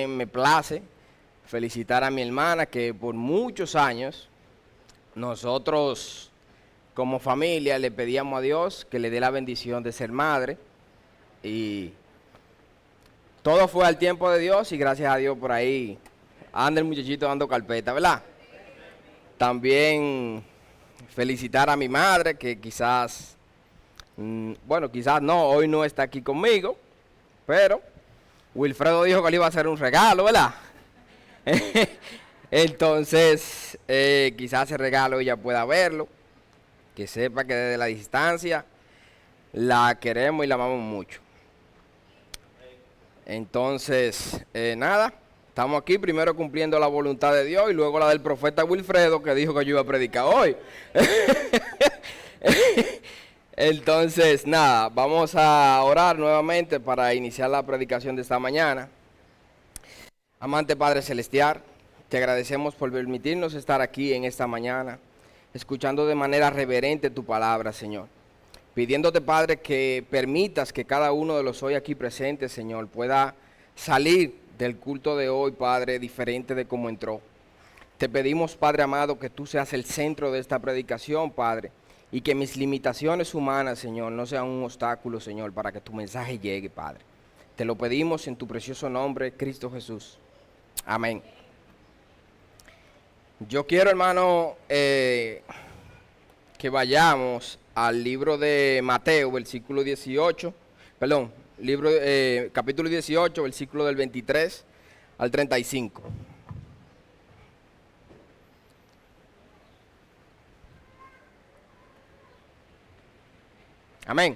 Me place felicitar a mi hermana que por muchos años nosotros como familia le pedíamos a Dios que le dé la bendición de ser madre y todo fue al tiempo de Dios y gracias a Dios por ahí anda el muchachito dando carpeta, ¿verdad? También felicitar a mi madre que quizás, bueno, quizás no, hoy no está aquí conmigo, pero Wilfredo dijo que le iba a hacer un regalo, ¿verdad? Entonces, quizás ese regalo ella pueda verlo, que sepa que desde la distancia la queremos y la amamos mucho. Entonces, nada, estamos aquí primero cumpliendo la voluntad de Dios y luego la del profeta Wilfredo que dijo que yo iba a predicar hoy. Entonces, nada, vamos a orar nuevamente para iniciar la predicación de esta mañana. Amante Padre Celestial, te agradecemos por permitirnos estar aquí en esta mañana, escuchando de manera reverente tu palabra, Señor. Pidiéndote, Padre, que permitas que cada uno de los hoy aquí presentes, Señor, pueda salir del culto de hoy, Padre, diferente de como entró. Te pedimos, Padre amado, que tú seas el centro de esta predicación, Padre, y que mis limitaciones humanas, Señor, no sean un obstáculo, Señor, para que tu mensaje llegue, Padre. Te lo pedimos en tu precioso nombre, Cristo Jesús. Amén. Yo quiero, hermano, que vayamos al libro de Mateo, versículo 18, perdón, capítulo 18, versículo del 23 al 35. Amén.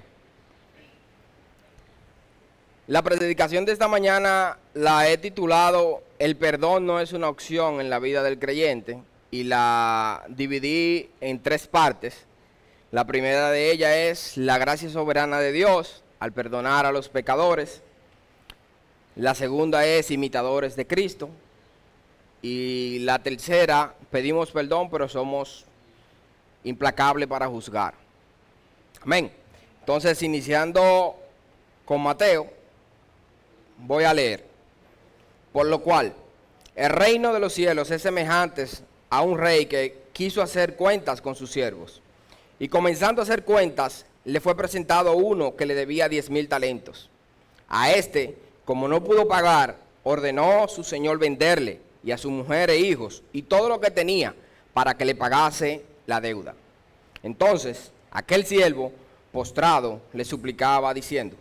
La predicación de esta mañana la he titulado El perdón no es una opción en la vida del creyente y la dividí en tres partes. La primera de ellas es la gracia soberana de Dios al perdonar a los pecadores. La segunda es imitadores de Cristo. Y la tercera, pedimos perdón pero somos implacables para juzgar. Amén. Entonces, iniciando con Mateo, voy a leer. Por lo cual, el reino de los cielos es semejante a un rey que quiso hacer cuentas con sus siervos. Y comenzando a hacer cuentas, le fue presentado uno que le debía 10,000 talentos. A este, como no pudo pagar, ordenó su señor venderle y a su mujer e hijos y todo lo que tenía para que le pagase la deuda. Entonces, aquel siervo, postrado, le suplicaba diciendo: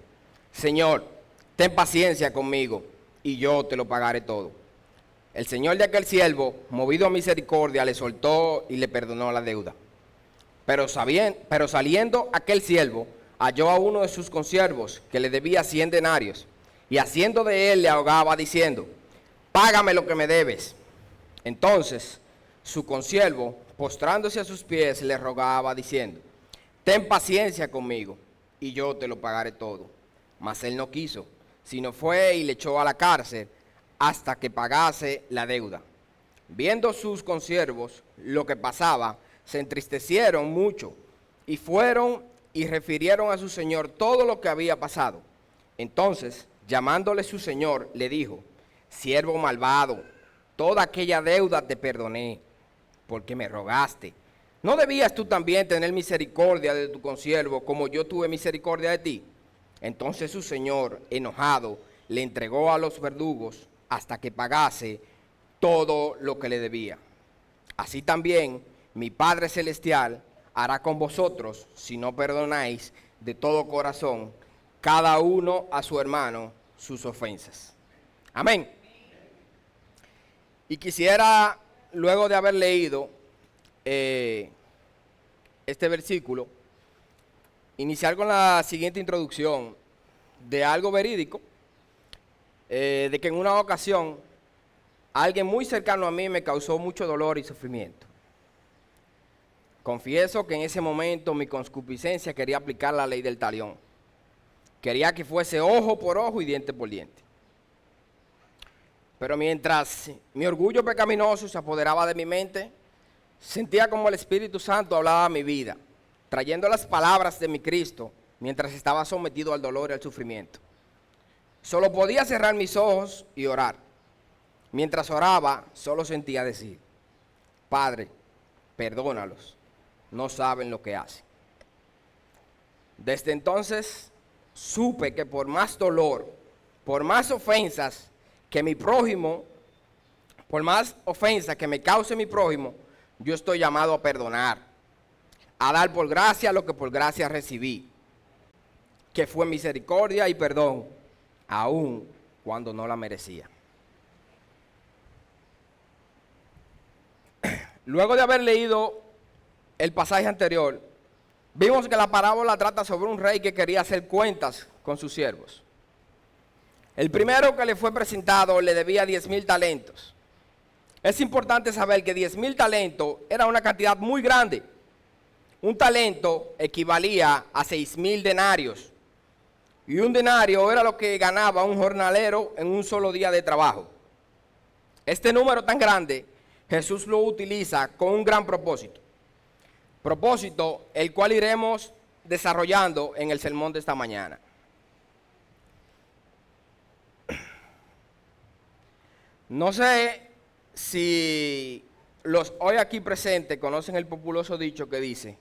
Señor, ten paciencia conmigo y yo te lo pagaré todo. El señor de aquel siervo, movido a misericordia, le soltó y le perdonó la deuda. Pero saliendo aquel siervo, halló a uno de sus consiervos que le debía 100 denarios y haciendo de él le ahogaba diciendo: Págame lo que me debes. Entonces su consiervo, postrándose a sus pies, le rogaba diciendo: Ten paciencia conmigo y yo te lo pagaré todo. Mas él no quiso, sino fue y le echó a la cárcel hasta que pagase la deuda. Viendo sus consiervos lo que pasaba, se entristecieron mucho y fueron y refirieron a su señor todo lo que había pasado. Entonces, llamándole su señor, le dijo: Siervo malvado, toda aquella deuda te perdoné, porque me rogaste. ¿No debías tú también tener misericordia de tu consiervo como yo tuve misericordia de ti? Entonces su señor, enojado, le entregó a los verdugos hasta que pagase todo lo que le debía. Así también mi Padre Celestial hará con vosotros si no perdonáis de todo corazón cada uno a su hermano sus ofensas. Amén. Y quisiera, luego de haber leído este versículo, iniciar con la siguiente introducción de algo verídico, de que en una ocasión alguien muy cercano a mí me causó mucho dolor y sufrimiento. Confieso que en ese momento mi concupiscencia quería aplicar la ley del talión. Quería que fuese ojo por ojo y diente por diente. Pero mientras mi orgullo pecaminoso se apoderaba de mi mente, sentía como el Espíritu Santo hablaba a mi vida, trayendo las palabras de mi Cristo mientras estaba sometido al dolor y al sufrimiento. Solo podía cerrar mis ojos y orar. Mientras oraba, solo sentía decir: Padre, perdónalos, no saben lo que hacen. Desde entonces supe que por más dolor, por más ofensas que mi prójimo, por más ofensas que me cause mi prójimo, yo estoy llamado a perdonar, a dar por gracia lo que por gracia recibí, que fue misericordia y perdón, aun cuando no la merecía. Luego de haber leído el pasaje anterior, vimos que la parábola trata sobre un rey que quería hacer cuentas con sus siervos. El primero que le fue presentado le debía 10,000 talentos. Es importante saber que 10,000 talentos era una cantidad muy grande. Un talento equivalía a 6,000 denarios. Y un denario era lo que ganaba un jornalero en un solo día de trabajo. Este número tan grande, Jesús lo utiliza con un gran propósito. Propósito el cual iremos desarrollando en el sermón de esta mañana. No sé si los hoy aquí presentes conocen el populoso dicho que dice: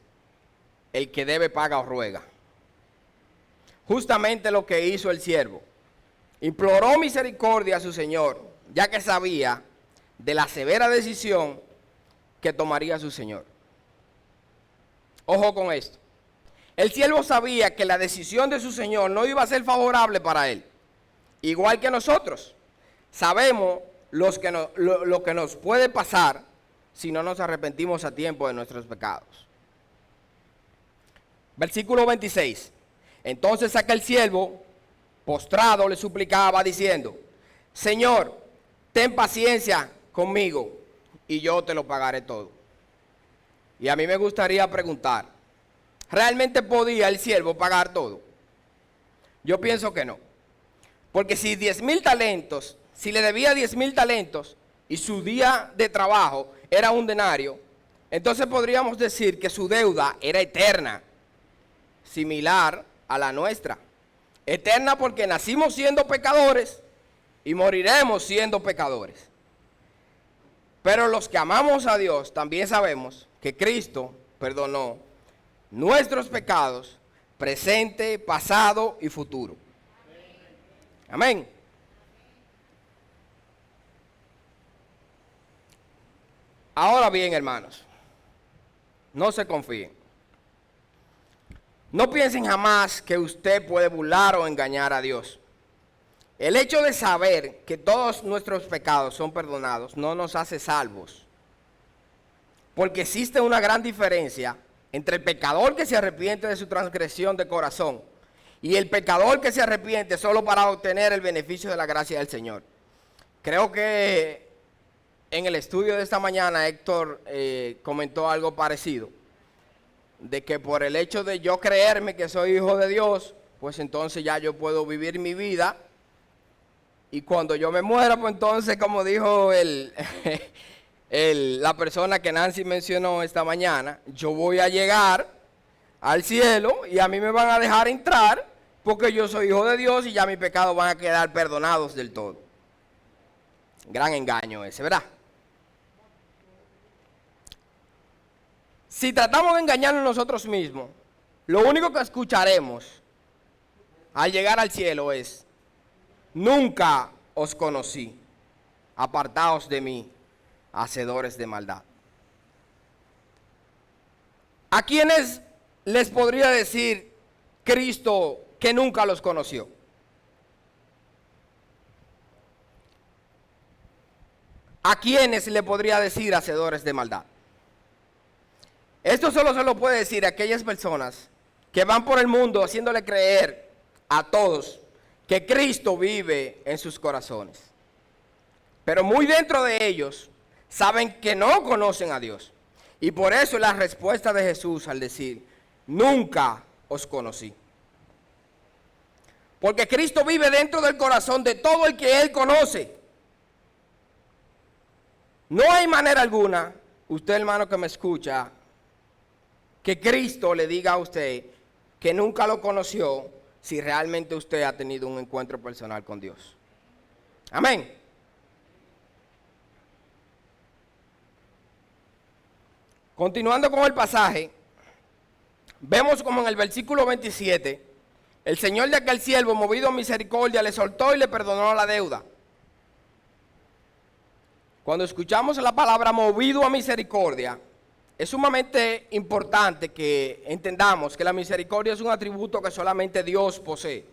el que debe paga o ruega. Justamente lo que hizo el siervo. Imploró misericordia a su señor, ya que sabía de la severa decisión que tomaría su señor. Ojo con esto. El siervo sabía que la decisión de su señor no iba a ser favorable para él. Igual que nosotros. Sabemos lo que nos puede pasar si no nos arrepentimos a tiempo de nuestros pecados. Versículo 26. Entonces aquel siervo, postrado, le suplicaba diciendo: Señor, ten paciencia conmigo y yo te lo pagaré todo. Y a mí me gustaría preguntar, ¿realmente podía el siervo pagar todo? Yo pienso que no. Porque si 10,000 talentos, si le debía 10,000 talentos y su día de trabajo era un denario, entonces podríamos decir que su deuda era eterna, similar a la nuestra. Eterna porque nacimos siendo pecadores y moriremos siendo pecadores. Pero los que amamos a Dios también sabemos que Cristo perdonó nuestros pecados, presente, pasado y futuro. Amén. Ahora bien, hermanos, no se confíen. No piensen jamás que usted puede burlar o engañar a Dios. El hecho de saber que todos nuestros pecados son perdonados no nos hace salvos. Porque existe una gran diferencia entre el pecador que se arrepiente de su transgresión de corazón y el pecador que se arrepiente solo para obtener el beneficio de la gracia del Señor. Creo que en el estudio de esta mañana Héctor comentó algo parecido, de que por el hecho de yo creerme que soy hijo de Dios, pues entonces ya yo puedo vivir mi vida, y cuando yo me muera, pues entonces, como dijo la persona que Nancy mencionó esta mañana, yo voy a llegar al cielo y a mí me van a dejar entrar porque yo soy hijo de Dios y ya mis pecados van a quedar perdonados del todo. Gran engaño ese, ¿verdad? Si tratamos de engañarnos nosotros mismos, lo único que escucharemos al llegar al cielo es: nunca os conocí, apartaos de mí, hacedores de maldad. ¿A quiénes les podría decir Cristo que nunca los conoció? ¿A quiénes le podría decir hacedores de maldad? Esto solo se lo puede decir a aquellas personas que van por el mundo haciéndole creer a todos que Cristo vive en sus corazones. Pero muy dentro de ellos saben que no conocen a Dios. Y por eso es la respuesta de Jesús al decir: nunca os conocí. Porque Cristo vive dentro del corazón de todo el que Él conoce. No hay manera alguna, usted hermano que me escucha, que Cristo le diga a usted que nunca lo conoció si realmente usted ha tenido un encuentro personal con Dios. Amén. Continuando con el pasaje, vemos como en el versículo 27, el Señor de aquel siervo, movido a misericordia, le soltó y le perdonó la deuda. Cuando escuchamos la palabra movido a misericordia, es sumamente importante que entendamos que la misericordia es un atributo que solamente Dios posee.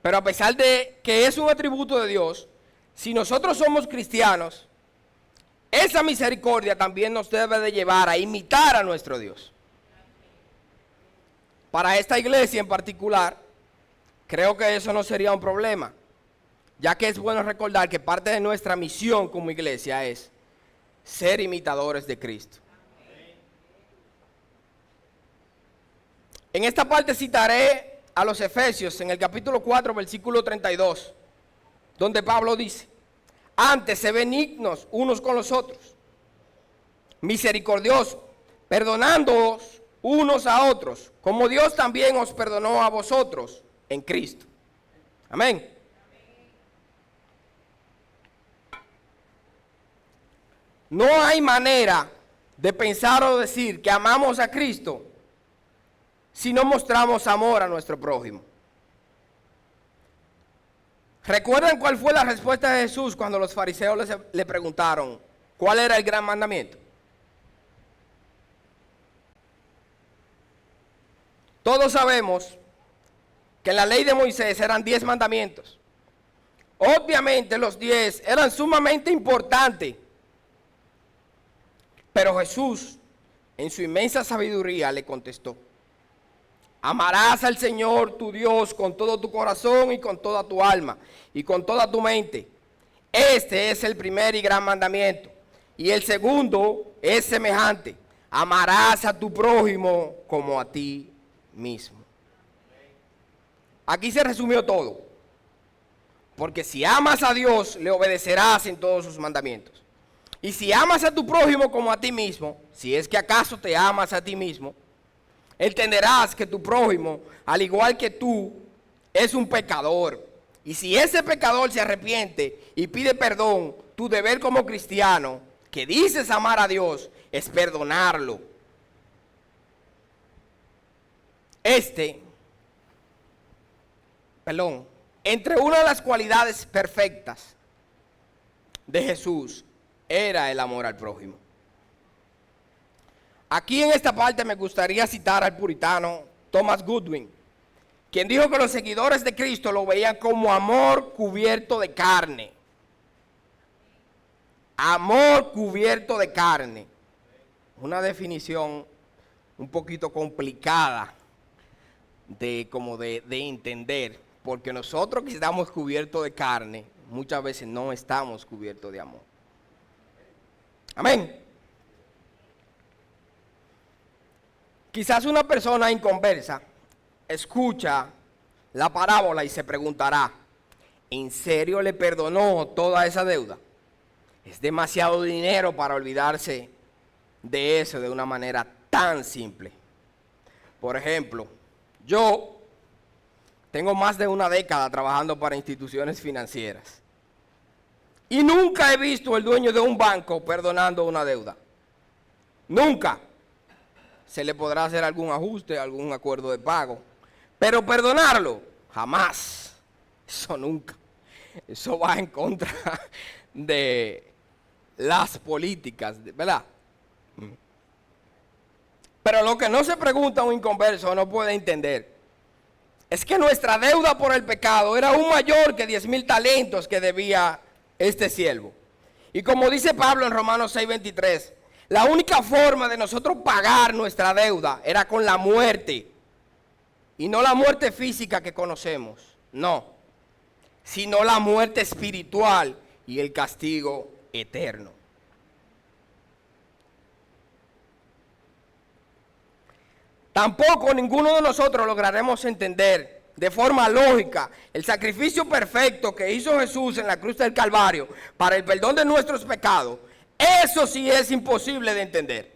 Pero a pesar de que es un atributo de Dios, si nosotros somos cristianos, esa misericordia también nos debe de llevar a imitar a nuestro Dios. Para esta iglesia en particular, creo que eso no sería un problema, ya que es bueno recordar que parte de nuestra misión como iglesia es ser imitadores de Cristo. En esta parte citaré a los Efesios en el capítulo 4, versículo 32, donde Pablo dice: antes se benignos unos con los otros, misericordiosos, perdonándoos unos a otros, como Dios también os perdonó a vosotros en Cristo. Amén. No hay manera de pensar o decir que amamos a Cristo si no mostramos amor a nuestro prójimo. ¿Recuerdan cuál fue la respuesta de Jesús cuando los fariseos le preguntaron cuál era el gran mandamiento? Todos sabemos que en la ley de Moisés eran 10 mandamientos. Obviamente los 10 eran sumamente importantes, pero Jesús, en su inmensa sabiduría, le contestó: amarás al Señor tu Dios con todo tu corazón y con toda tu alma y con toda tu mente. Este es el primer y gran mandamiento. Y el segundo es semejante: amarás a tu prójimo como a ti mismo. Aquí se resumió todo. Porque si amas a Dios, le obedecerás en todos sus mandamientos. Y si amas a tu prójimo como a ti mismo, si es que acaso te amas a ti mismo, entenderás que tu prójimo, al igual que tú, es un pecador. Y si ese pecador se arrepiente y pide perdón, tu deber como cristiano, que dices amar a Dios, es perdonarlo. Entre una de las cualidades perfectas de Jesús era el amor al prójimo. Aquí en esta parte me gustaría citar al puritano Thomas Goodwin, quien dijo que los seguidores de Cristo lo veían como amor cubierto de carne. Amor cubierto de carne. Una definición un poquito complicada de entender, porque nosotros que estamos cubiertos de carne, muchas veces no estamos cubiertos de amor. Amén. Quizás una persona inconversa escucha la parábola y se preguntará: ¿en serio le perdonó toda esa deuda? Es demasiado dinero para olvidarse de eso de una manera tan simple. Por ejemplo, yo tengo más de una década trabajando para instituciones financieras y nunca he visto al dueño de un banco perdonando una deuda. Nunca. Se le podrá hacer algún ajuste, algún acuerdo de pago, pero perdonarlo, jamás. Eso nunca. Eso va en contra de las políticas, ¿verdad? Pero lo que no se pregunta un inconverso no puede entender es que nuestra deuda por el pecado era aún mayor que 10,000 talentos que debía este siervo. Y como dice Pablo en Romanos 6:23, la única forma de nosotros pagar nuestra deuda era con la muerte. Y no la muerte física que conocemos, no, sino la muerte espiritual y el castigo eterno. Tampoco ninguno de nosotros lograremos entender de forma lógica el sacrificio perfecto que hizo Jesús en la cruz del Calvario para el perdón de nuestros pecados. Eso sí es imposible de entender.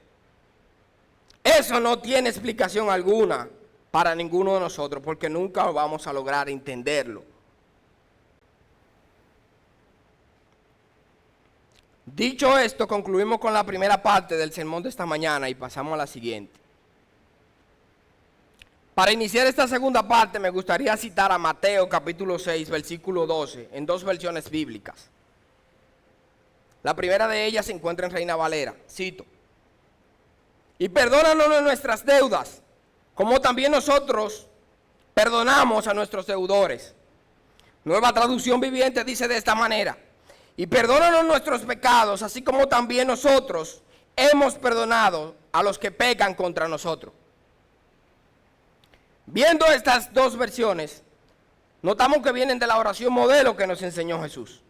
Eso no tiene explicación alguna para ninguno de nosotros, porque nunca vamos a lograr entenderlo. Dicho esto, concluimos con la primera parte del sermón de esta mañana y pasamos a la siguiente. Para iniciar esta segunda parte me gustaría citar a Mateo capítulo 6, versículo 12, en dos versiones bíblicas. La primera de ellas se encuentra en Reina Valera, cito: y perdónanos nuestras deudas, como también nosotros perdonamos a nuestros deudores. Nueva Traducción Viviente dice de esta manera: y perdónanos nuestros pecados, así como también nosotros hemos perdonado a los que pecan contra nosotros. Viendo estas dos versiones, notamos que vienen de la oración modelo que nos enseñó Jesús.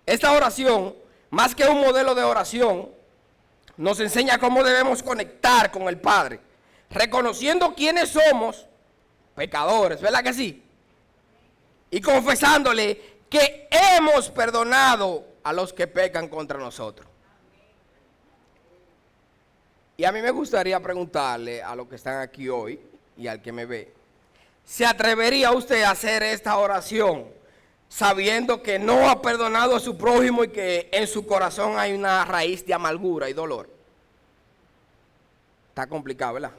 Esta oración, más que un modelo de oración, nos enseña cómo debemos conectar con el Padre, reconociendo quiénes somos, pecadores, ¿verdad que sí? Y confesándole que hemos perdonado a los que pecan contra nosotros. Y a mí me gustaría preguntarle a los que están aquí hoy y al que me ve, ¿se atrevería usted a hacer esta oración sabiendo que no ha perdonado a su prójimo y que en su corazón hay una raíz de amargura y dolor? Está complicado, ¿verdad?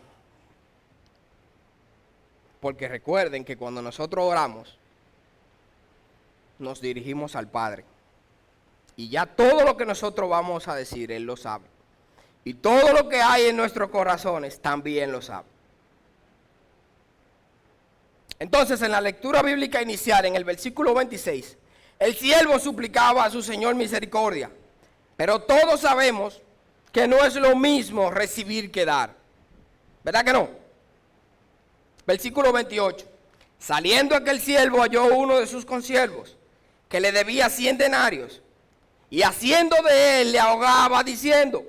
Porque recuerden que cuando nosotros oramos, nos dirigimos al Padre. Y ya todo lo que nosotros vamos a decir, Él lo sabe. Y todo lo que hay en nuestros corazones, también lo sabe. Entonces, en la lectura bíblica inicial, en el versículo 26, el siervo suplicaba a su Señor misericordia. Pero todos sabemos que no es lo mismo recibir que dar. ¿Verdad que no? Versículo 28. Saliendo aquel siervo halló uno de sus consiervos, que le debía 100 denarios, y haciendo de él le ahogaba diciendo: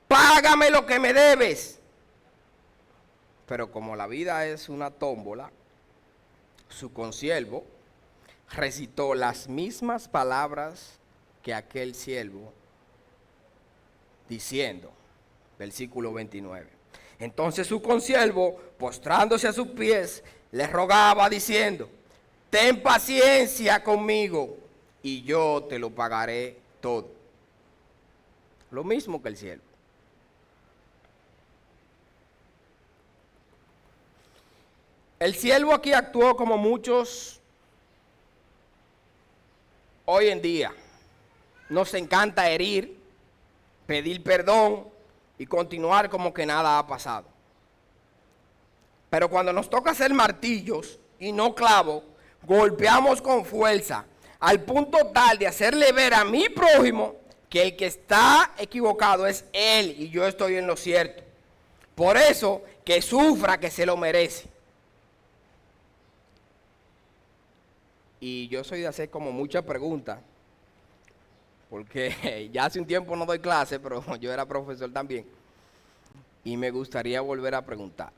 págame lo que me debes. Pero como la vida es una tómbola, su consiervo recitó las mismas palabras que aquel siervo, diciendo, versículo 29. Entonces su consiervo, postrándose a sus pies, le rogaba diciendo: ten paciencia conmigo y yo te lo pagaré todo. Lo mismo que el siervo. El siervo aquí actuó como muchos hoy en día. Nos encanta herir, pedir perdón y continuar como que nada ha pasado. Pero cuando nos toca hacer martillos y no clavos, golpeamos con fuerza, al punto tal de hacerle ver a mi prójimo que el que está equivocado es él y yo estoy en lo cierto. Por eso, que sufra, que se lo merece. Y yo soy de hacer como muchas preguntas, porque ya hace un tiempo no doy clase, pero yo era profesor también. Y me gustaría volver a preguntar: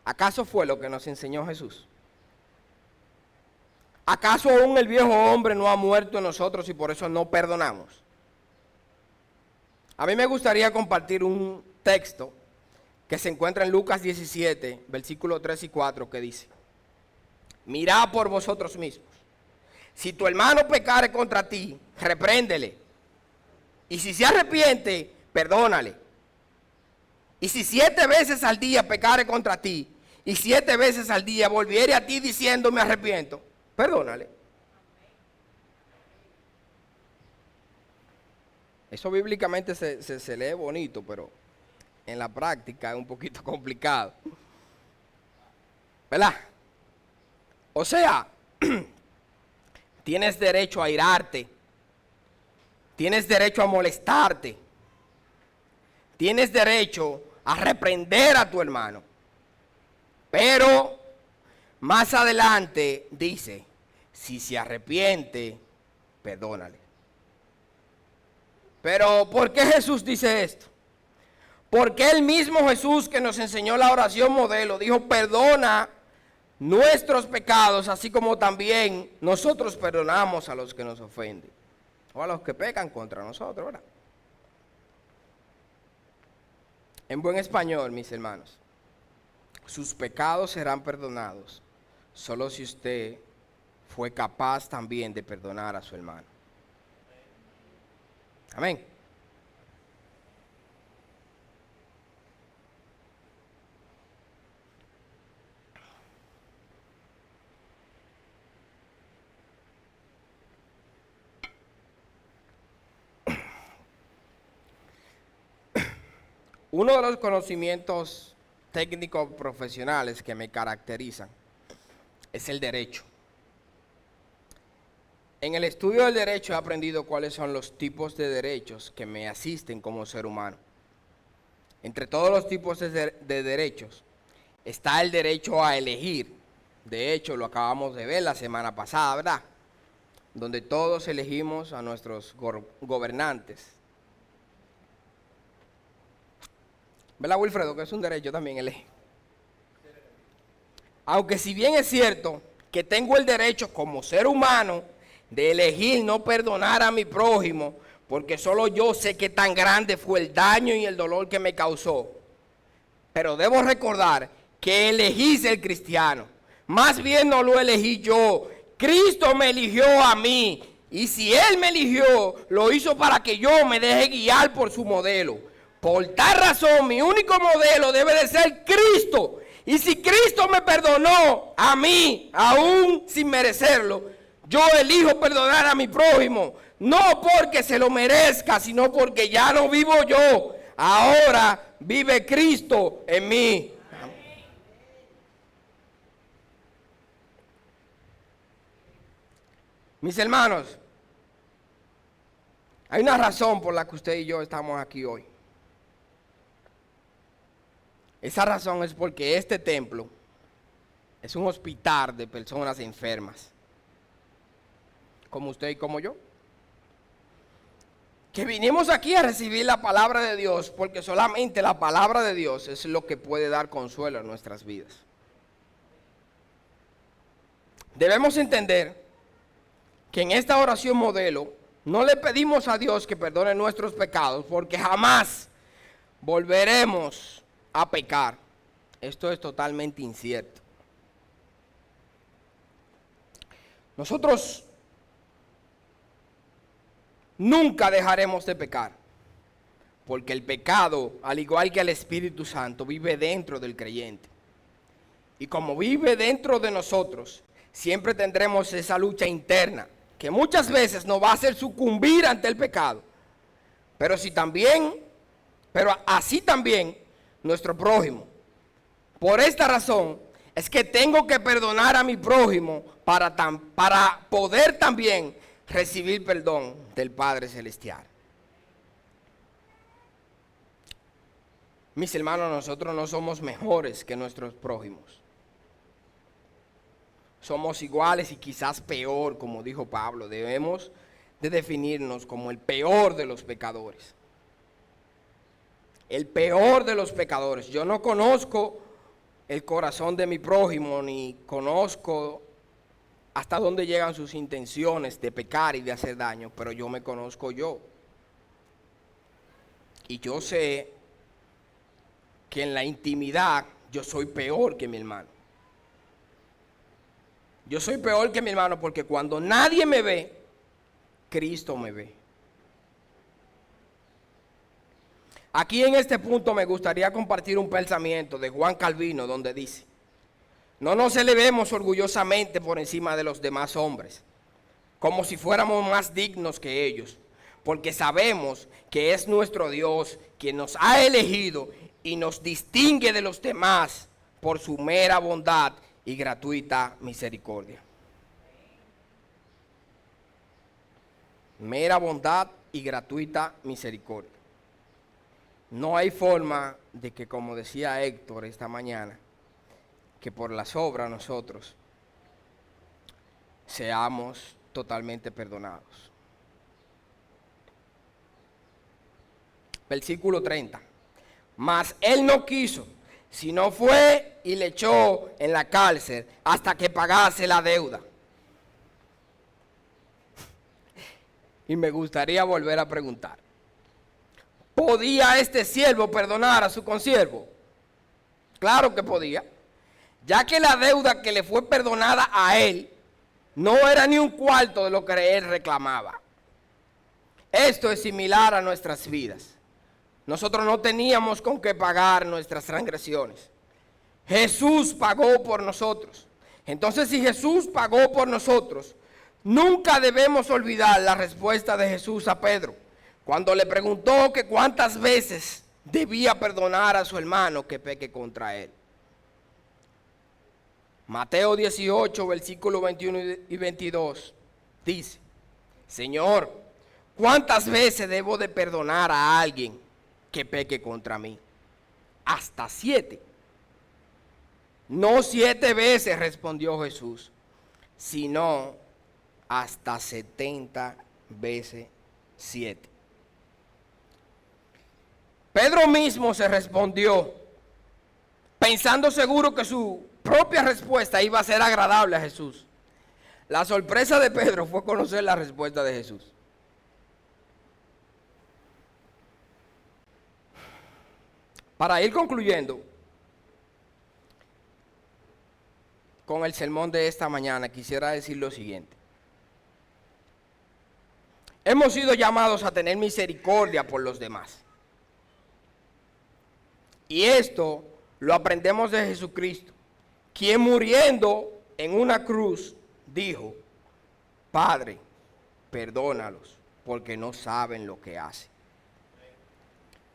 ¿acaso fue lo que nos enseñó Jesús? ¿Acaso aún el viejo hombre no ha muerto en nosotros y por eso no perdonamos? A mí me gustaría compartir un texto que se encuentra en Lucas 17, versículos 3 y 4, que dice: mirad por vosotros mismos. Si tu hermano pecare contra ti, repréndele. Y si se arrepiente, perdónale. Y si 7 veces al día pecare contra ti, y 7 veces al día volviere a ti diciendo me arrepiento, perdónale. Eso bíblicamente se lee bonito, pero en la práctica es un poquito complicado. ¿Verdad? O sea, tienes derecho a irarte, tienes derecho a molestarte, tienes derecho a reprender a tu hermano. Pero más adelante dice: si se arrepiente, perdónale. Pero ¿por qué Jesús dice esto? Porque el mismo Jesús que nos enseñó la oración modelo dijo: perdona nuestros pecados, así como también nosotros perdonamos a los que nos ofenden, o a los que pecan contra nosotros, ¿verdad? En buen español, mis hermanos, sus pecados serán perdonados solo si usted fue capaz también de perdonar a su hermano. Amén. Uno de los conocimientos técnicos profesionales que me caracterizan es el derecho. En el estudio del derecho he aprendido cuáles son los tipos de derechos que me asisten como ser humano. Entre todos los tipos de derechos está el derecho a elegir. De hecho, lo acabamos de ver la semana pasada, ¿verdad? Donde todos elegimos a nuestros gobernantes. ¿Verdad, Wilfredo? Que es un derecho también elegir. Aunque si bien es cierto que tengo el derecho como ser humano de elegir no perdonar a mi prójimo, porque solo yo sé qué tan grande fue el daño y el dolor que me causó. Pero debo recordar que elegí ser cristiano. Más bien no lo elegí yo. Cristo me eligió a mí. Y si Él me eligió, lo hizo para que yo me deje guiar por su modelo. Por tal razón, mi único modelo debe de ser Cristo. Y si Cristo me perdonó a mí, aún sin merecerlo, yo elijo perdonar a mi prójimo. No porque se lo merezca, sino porque ya no vivo yo. Ahora vive Cristo en mí. Mis hermanos, hay una razón por la que usted y yo estamos aquí hoy. Esa razón es porque este templo es un hospital de personas enfermas, como usted y como yo, que vinimos aquí a recibir la palabra de Dios, porque solamente la palabra de Dios es lo que puede dar consuelo a nuestras vidas. Debemos entender que en esta oración modelo no le pedimos a Dios que perdone nuestros pecados, porque jamás volveremos a pecar. Esto es totalmente incierto. Nosotros nunca dejaremos de pecar, porque el pecado, al igual que el Espíritu Santo, vive dentro del creyente. Y como vive dentro de nosotros, siempre tendremos esa lucha interna, que muchas veces nos va a hacer sucumbir ante el pecado. Pero así también nuestro prójimo. Por esta razón es que tengo que perdonar a mi prójimo para poder también recibir perdón del Padre Celestial. Mis hermanos, nosotros no somos mejores que nuestros prójimos. Somos iguales y quizás peor, como dijo Pablo. Debemos de definirnos como el peor de los pecadores. El peor de los pecadores. Yo no conozco el corazón de mi prójimo, ni conozco hasta dónde llegan sus intenciones de pecar y de hacer daño, pero yo me conozco yo. Y yo sé que en la intimidad yo soy peor que mi hermano. Yo soy peor que mi hermano porque cuando nadie me ve, Cristo me ve. Aquí en este punto me gustaría compartir un pensamiento de Juan Calvino donde dice: no nos elevemos orgullosamente por encima de los demás hombres, como si fuéramos más dignos que ellos, porque sabemos que es nuestro Dios quien nos ha elegido y nos distingue de los demás por su mera bondad y gratuita misericordia. Mera bondad y gratuita misericordia. No hay forma de que, como decía Héctor esta mañana, que por las obras nosotros seamos totalmente perdonados. Versículo 30. Mas él no quiso, sino fue y le echó en la cárcel hasta que pagase la deuda. Y me gustaría volver a preguntar: ¿podía este siervo perdonar a su consiervo? Claro que podía, ya que la deuda que le fue perdonada a él no era ni un cuarto de lo que él reclamaba. Esto es similar a nuestras vidas. Nosotros no teníamos con qué pagar nuestras transgresiones. Jesús pagó por nosotros. Entonces, si Jesús pagó por nosotros, nunca debemos olvidar la respuesta de Jesús a Pedro, cuando le preguntó que cuántas veces debía perdonar a su hermano que peque contra él. Mateo 18, versículos 21 y 22, dice: Señor, ¿cuántas veces debo de perdonar a alguien que peque contra mí? Hasta 7. No 7 veces, respondió Jesús, sino hasta 70 veces 7. Pedro mismo se respondió, pensando seguro que su propia respuesta iba a ser agradable a Jesús. La sorpresa de Pedro fue conocer la respuesta de Jesús. Para ir concluyendo con el sermón de esta mañana, quisiera decir lo siguiente. Hemos sido llamados a tener misericordia por los demás. Y esto lo aprendemos de Jesucristo, quien muriendo en una cruz dijo: Padre, perdónalos, porque no saben lo que hacen.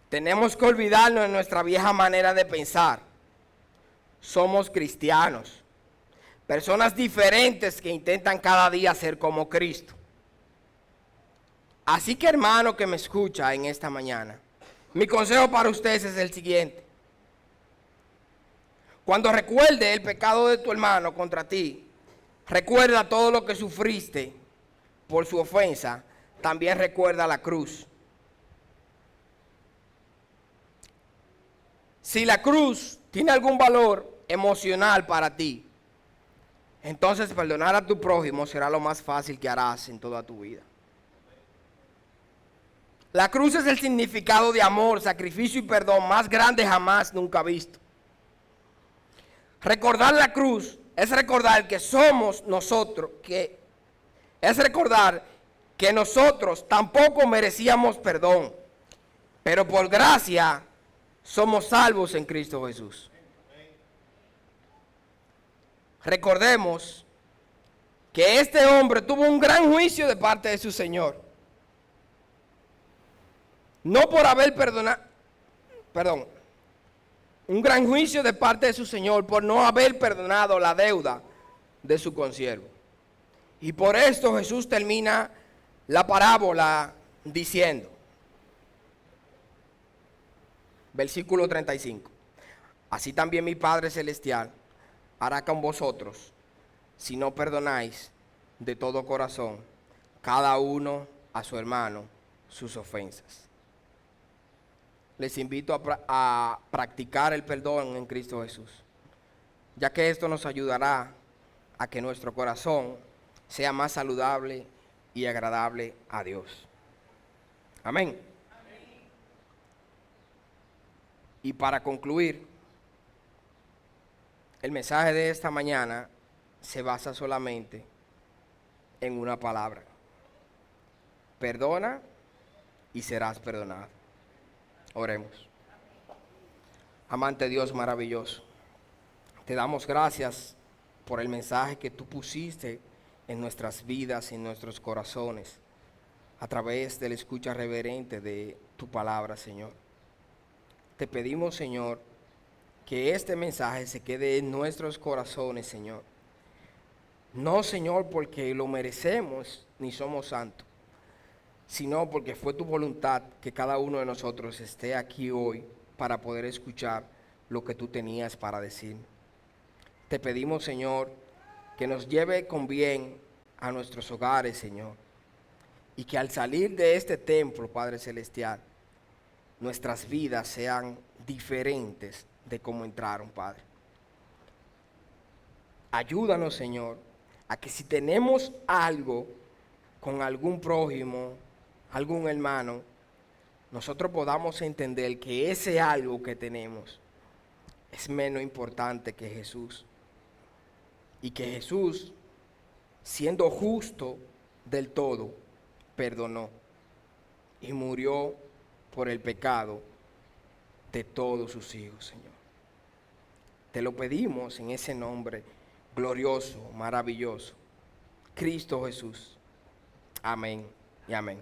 Tenemos que olvidarnos de nuestra vieja manera de pensar. Somos cristianos, personas diferentes que intentan cada día ser como Cristo. Así que, hermano que me escucha en esta mañana, mi consejo para ustedes es el siguiente. Cuando recuerde el pecado de tu hermano contra ti, recuerda todo lo que sufriste por su ofensa, también recuerda la cruz. Si la cruz tiene algún valor emocional para ti, entonces perdonar a tu prójimo será lo más fácil que harás en toda tu vida. La cruz es el significado de amor, sacrificio y perdón más grande jamás nunca visto. Recordar la cruz es recordar que somos nosotros, es recordar que nosotros tampoco merecíamos perdón, pero por gracia somos salvos en Cristo Jesús. Recordemos que este hombre tuvo un gran juicio de parte de su Señor. No por haber un gran juicio de parte de su Señor por no haber perdonado la deuda de su consiervo. Y por esto Jesús termina la parábola diciendo, versículo 35, así también mi Padre Celestial hará con vosotros, si no perdonáis de todo corazón, cada uno a su hermano, sus ofensas. Les invito a practicar el perdón en Cristo Jesús, ya que esto nos ayudará a que nuestro corazón sea más saludable y agradable a Dios. Amén. Y para concluir, el mensaje de esta mañana se basa solamente en una palabra: perdona y serás perdonado. Oremos. Amante Dios maravilloso, te damos gracias por el mensaje que tú pusiste en nuestras vidas y en nuestros corazones a través de la escucha reverente de tu palabra, Señor. Te pedimos, Señor, que este mensaje se quede en nuestros corazones, Señor. No, Señor, porque lo merecemos ni somos santos, sino porque fue tu voluntad que cada uno de nosotros esté aquí hoy para poder escuchar lo que tú tenías para decir. Te pedimos, Señor, que nos lleve con bien a nuestros hogares, Señor, y que al salir de este templo, Padre Celestial, nuestras vidas sean diferentes de cómo entraron, Padre. Ayúdanos, Señor, a que si tenemos algo con algún prójimo, algún hermano, nosotros podamos entender que ese algo que tenemos es menos importante que Jesús. Y que Jesús, siendo justo del todo, perdonó. y murió por el pecado de todos sus hijos, Señor. Te lo pedimos en ese nombre glorioso, maravilloso, Cristo Jesús. Amén y amén.